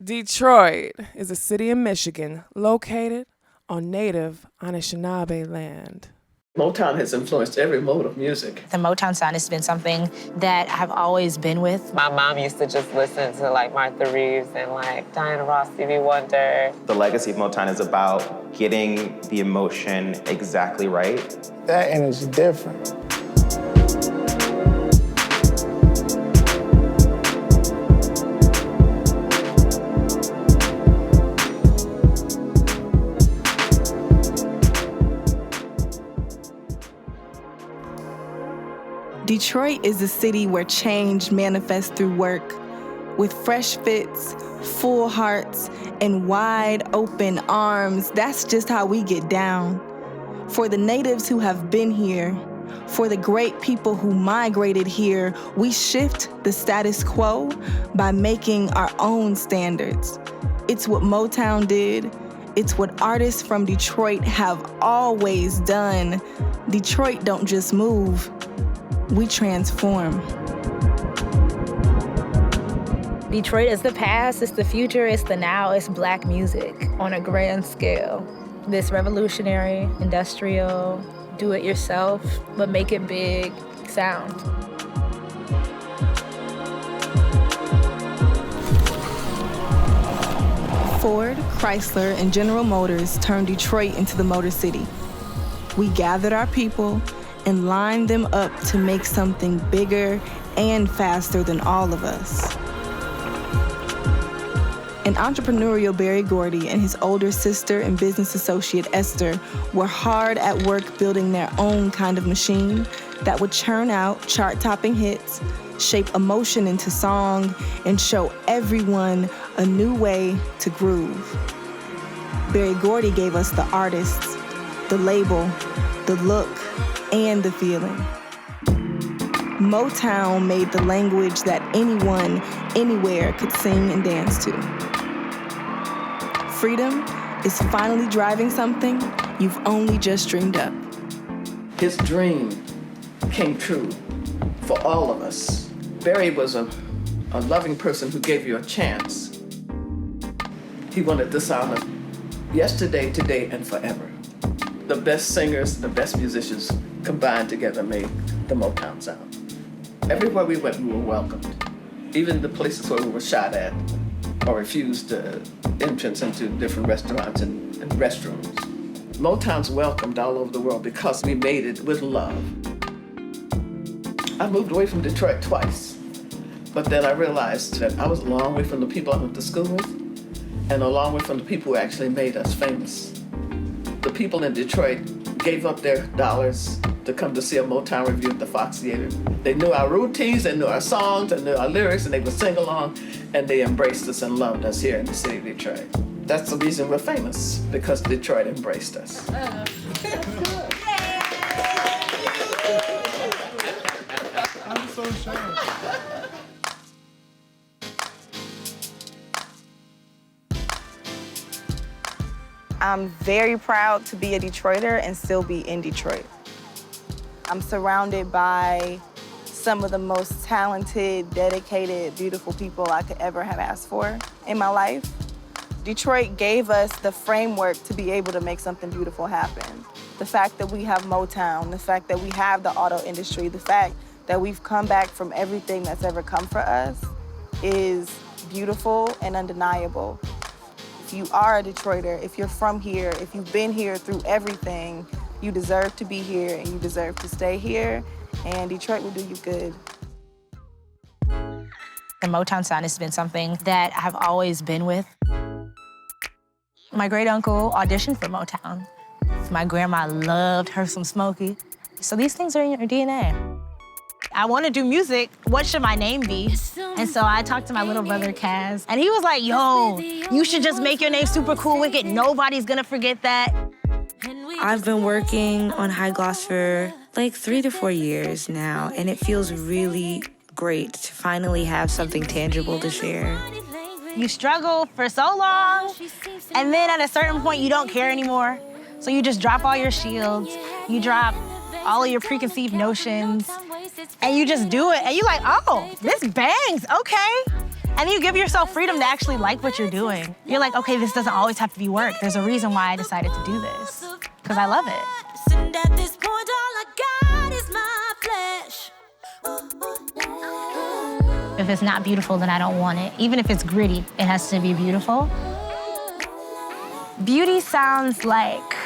Detroit is a city in Michigan located on native Anishinaabe land. Motown has influenced every mode of music. The Motown sound has been something that I've always been with. My mom used to just listen to like Martha Reeves and like Diana Ross, Stevie Wonder. The legacy of Motown is about getting the emotion exactly right. That energy different. Detroit is a city where change manifests through work, with fresh fits, full hearts, and wide open arms. That's just how we get down. For the natives who have been here, for the great people who migrated here, we shift the status quo by making our own standards. It's what Motown did. It's what artists from Detroit have always done. Detroit don't just move. We transform. Detroit is the past, it's the future, it's the now, it's Black music on a grand scale. This revolutionary, industrial, do it yourself, but make it big sound. Ford, Chrysler, and General Motors turned Detroit into the Motor City. We gathered our people and lined them up to make something bigger and faster than all of us. An entrepreneurial Berry Gordy and his older sister and business associate Esther were hard at work building their own kind of machine that would churn out chart-topping hits, shape emotion into song, and show everyone a new way to groove. Berry Gordy gave us the artists, the label, the look, and the feeling. Motown made the language that anyone, anywhere could sing and dance to. Freedom is finally driving something you've only just dreamed up. His dream came true for all of us. Barry was a loving person who gave you a chance. He wanted the sound of yesterday, today, and forever. The best singers, the best musicians combined together made the Motown sound. Everywhere we went, we were welcomed. Even the places where we were shot at or refused entrance into different restaurants and restrooms. Motown's welcomed all over the world because we made it with love. I moved away from Detroit twice, but then I realized that I was a long way from the people I went to school with and a long way from the people who actually made us famous. The people in Detroit gave up their dollars to come to see a Motown review at the Fox Theater. They knew our routines, they knew our songs, they knew our lyrics, and they would sing along, and they embraced us and loved us here in the city of Detroit. That's the reason we're famous, because Detroit embraced us. I'm so sure. I'm very proud to be a Detroiter and still be in Detroit. I'm surrounded by some of the most talented, dedicated, beautiful people I could ever have asked for in my life. Detroit gave us the framework to be able to make something beautiful happen. The fact that we have Motown, the fact that we have the auto industry, the fact that we've come back from everything that's ever come for us is beautiful and undeniable. If you are a Detroiter, if you're from here, if you've been here through everything, you deserve to be here and you deserve to stay here, and Detroit will do you good. The Motown sound has been something that I've always been with. My great uncle auditioned for Motown. My grandma loved her some Smokey. So these things are in your DNA. I want to do music. What should my name be? And so I talked to my little brother, Kaz, and he was like, yo, you should just make your name super cool, wicked. Nobody's gonna forget that. I've been working on High Gloss for like 3 to 4 years now, and it feels really great to finally have something tangible to share. You struggle for so long, and then at a certain point, you don't care anymore. So you just drop all your shields, you drop all of your preconceived notions, and you just do it, and you're like, oh, this bangs, okay. And you give yourself freedom to actually like what you're doing. You're like, okay, this doesn't always have to be work. There's a reason why I decided to do this, because I love it. And at this point, all I got is my flesh. If it's not beautiful, then I don't want it. Even if it's gritty, it has to be beautiful. Beauty sounds like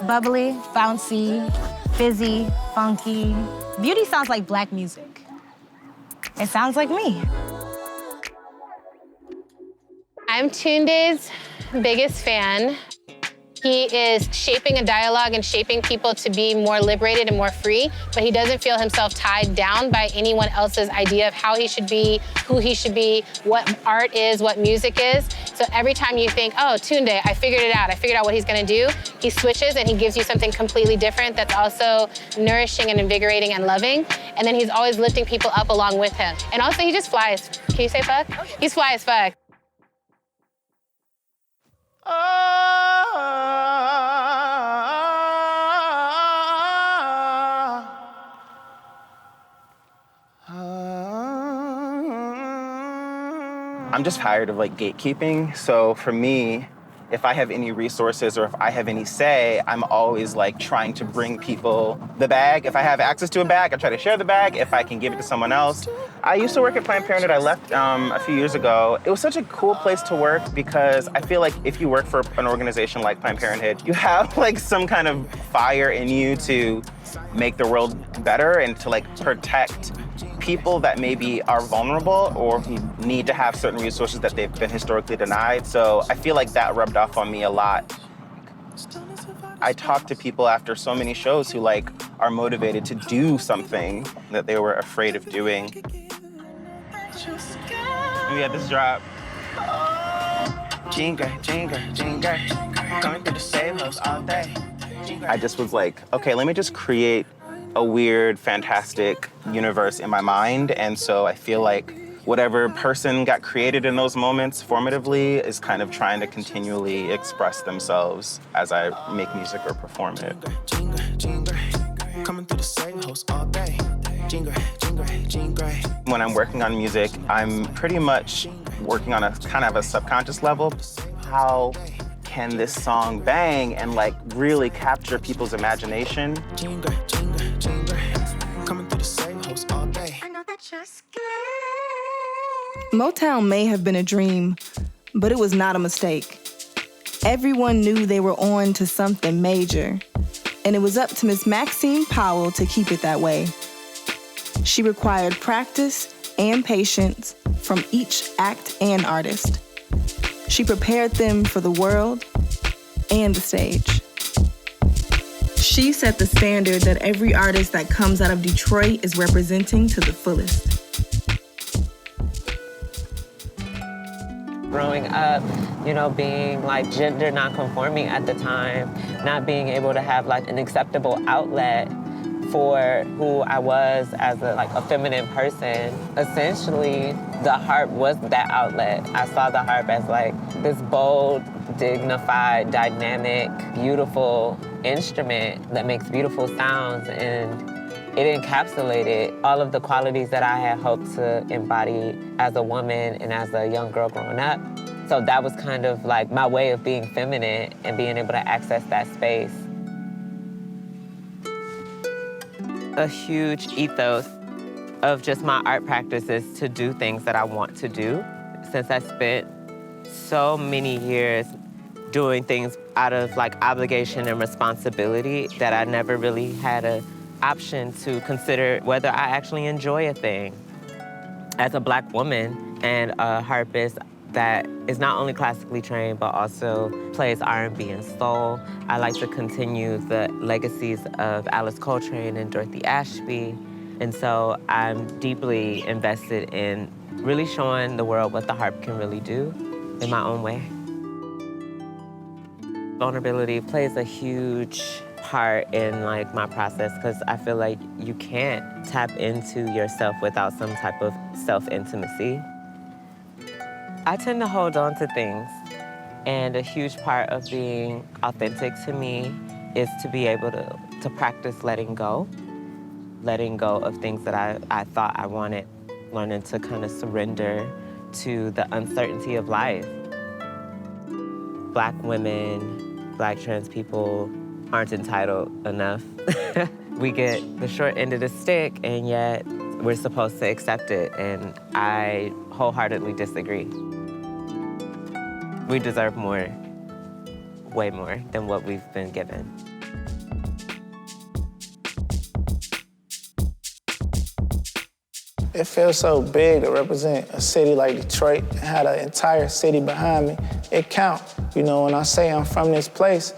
bubbly, bouncy, fizzy, funky. Beauty sounds like black music. It sounds like me. I'm Tunde's biggest fan. He is shaping a dialogue and shaping people to be more liberated and more free, but he doesn't feel himself tied down by anyone else's idea of how he should be, who he should be, what art is, what music is. So every time you think, oh, Tunde, I figured it out, I figured out what he's gonna do, he switches and he gives you something completely different that's also nourishing and invigorating and loving. And then he's always lifting people up along with him. And also he just flies. Can you say fuck? He's fly as fuck. I'm just tired of like gatekeeping. So for me, if I have any resources or if I have any say, I'm always like trying to bring people the bag. If I have access to a bag, I try to share the bag. If I can give it to someone else. I used to work at Planned Parenthood. I left a few years ago. It was such a cool place to work because I feel like if you work for an organization like Planned Parenthood, you have like some kind of fire in you to make the world better and to like protect people that maybe are vulnerable or who need to have certain resources that they've been historically denied. So I feel like that rubbed off on me a lot. I talk to people after so many shows who like are motivated to do something that they were afraid of doing. We had this drop. Going through the same house all day. I just was like, okay, let me just create a weird, fantastic universe in my mind. And so I feel like whatever person got created in those moments formatively is kind of trying to continually express themselves as I make music or perform it. When I'm working on music, I'm pretty much working on a kind of a subconscious level. How can this song bang and like really capture people's imagination? Motown may have been a dream, but it was not a mistake. Everyone knew they were on to something major, and it was up to Miss Maxine Powell to keep it that way. She required practice and patience from each act and artist. She prepared them for the world and the stage. She set the standard that every artist that comes out of Detroit is representing to the fullest. Growing up, you know, being like gender non-conforming at the time, not being able to have like an acceptable outlet for who I was as a feminine person. Essentially, the harp was that outlet. I saw the harp as like this bold, dignified, dynamic, beautiful instrument that makes beautiful sounds, and it encapsulated all of the qualities that I had hoped to embody as a woman and as a young girl growing up. So that was kind of like my way of being feminine and being able to access that space. A huge ethos of just my art practice is to do things that I want to do. Since I spent so many years doing things out of like obligation and responsibility that I never really had an option to consider whether I actually enjoy a thing. As a Black woman and a harpist that is not only classically trained but also plays R&B and soul, I like to continue the legacies of Alice Coltrane and Dorothy Ashby. And so I'm deeply invested in really showing the world what the harp can really do in my own way. Vulnerability plays a huge part in like my process because I feel like you can't tap into yourself without some type of self-intimacy. I tend to hold on to things, and a huge part of being authentic to me is to be able to practice letting go of things that I thought I wanted, learning to kind of surrender to the uncertainty of life. Black women, Black trans people aren't entitled enough. We get the short end of the stick, and yet we're supposed to accept it, and I wholeheartedly disagree. We deserve more, way more than what we've been given. It feels so big to represent a city like Detroit and have the entire city behind me. It counts. You know, when I say I'm from this place,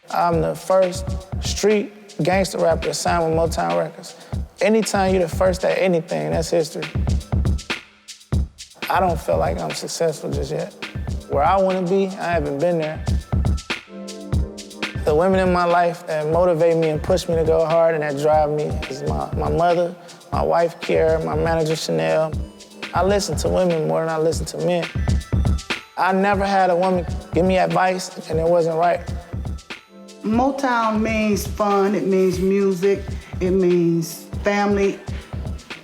I'm the first street gangster rapper to sign with Motown Records. Anytime you're the first at anything, that's history. I don't feel like I'm successful just yet. Where I want to be, I haven't been there. The women in my life that motivate me and push me to go hard and that drive me is my mother, my wife, Kiara, my manager, Chanel. I listen to women more than I listen to men. I never had a woman give me advice and it wasn't right. Motown means fun, it means music, it means family.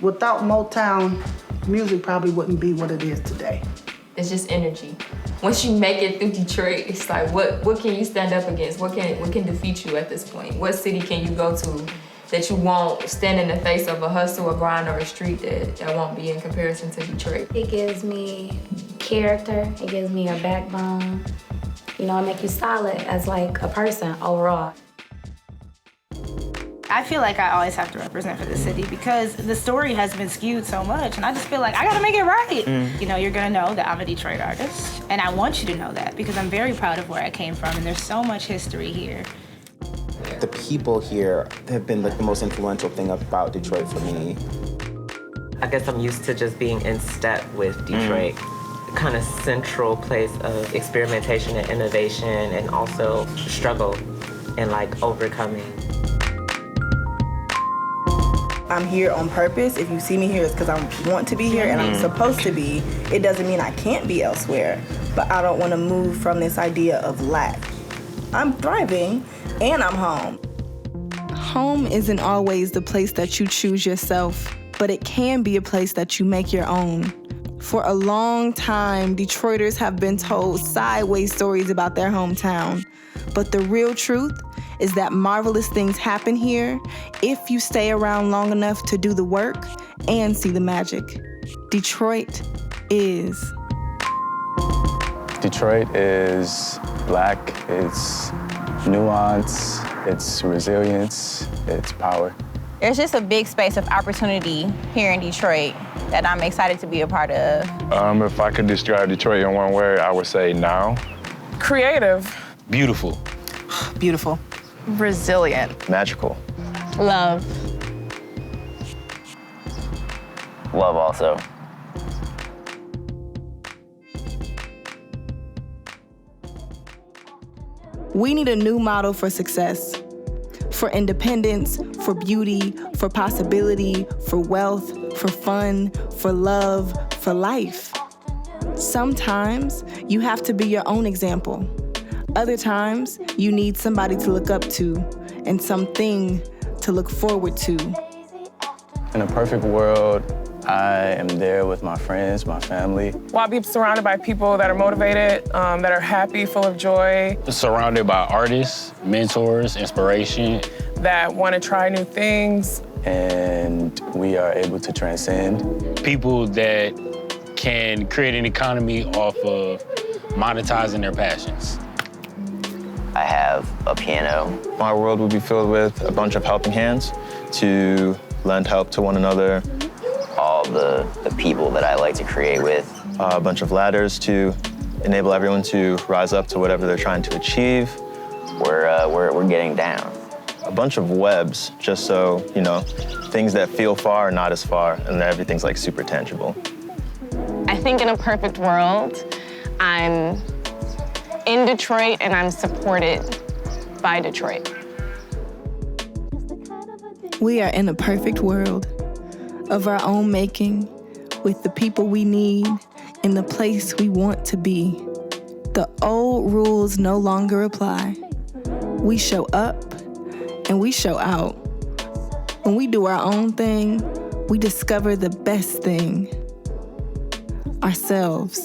Without Motown, music probably wouldn't be what it is today. It's just energy. Once you make it through Detroit, it's like, what can you stand up against? What can defeat you at this point? What city can you go to that you won't stand in the face of a hustle, a grind, or a street that won't be in comparison to Detroit? It gives me character, it gives me a backbone. You know, it makes you solid as like a person overall. I feel like I always have to represent for the city because the story has been skewed so much, and I just feel like I gotta make it right. You know, you're gonna know that I'm a Detroit artist, and I want you to know that because I'm very proud of where I came from, and there's so much history here. The people here have been like the most influential thing about Detroit for me. I guess I'm used to just being in step with Detroit. Kind of central place of experimentation and innovation and also struggle and like overcoming. I'm here on purpose. If you see me here, it's because I want to be here and I'm supposed to be. It doesn't mean I can't be elsewhere, but I don't want to move from this idea of lack. I'm thriving and I'm home. Home isn't always the place that you choose yourself, but it can be a place that you make your own. For a long time, Detroiters have been told sideways stories about their hometown. But the real truth is that marvelous things happen here if you stay around long enough to do the work and see the magic. Detroit is. Detroit is Black, it's nuance, it's resilience, it's power. There's just a big space of opportunity here in Detroit that I'm excited to be a part of. If I could describe Detroit in one word, I would say now. Creative. Beautiful. Beautiful. Resilient. Magical. Love. Love also. We need a new model for success. For independence, for beauty, for possibility, for wealth, for fun, for love, for life. Sometimes you have to be your own example. Other times you need somebody to look up to and something to look forward to. In a perfect world, I am there with my friends, my family. Well, I'll be surrounded by people that are motivated, that are happy, full of joy. Surrounded by artists, mentors, inspiration. That want to try new things. And we are able to transcend. People that can create an economy off of monetizing their passions. I have a piano. My world would be filled with a bunch of helping hands to lend help to one another. All the people that I like to create with. A bunch of ladders to enable everyone to rise up to whatever they're trying to achieve. We're getting down. A bunch of webs, just so, you know, things that feel far are not as far, and everything's like super tangible. I think in a perfect world, I'm in Detroit and I'm supported by Detroit. We are in a perfect world of our own making, with the people we need in the place we want to be. The old rules no longer apply. We show up and we show out. When we do our own thing, we discover the best thing. ourselves.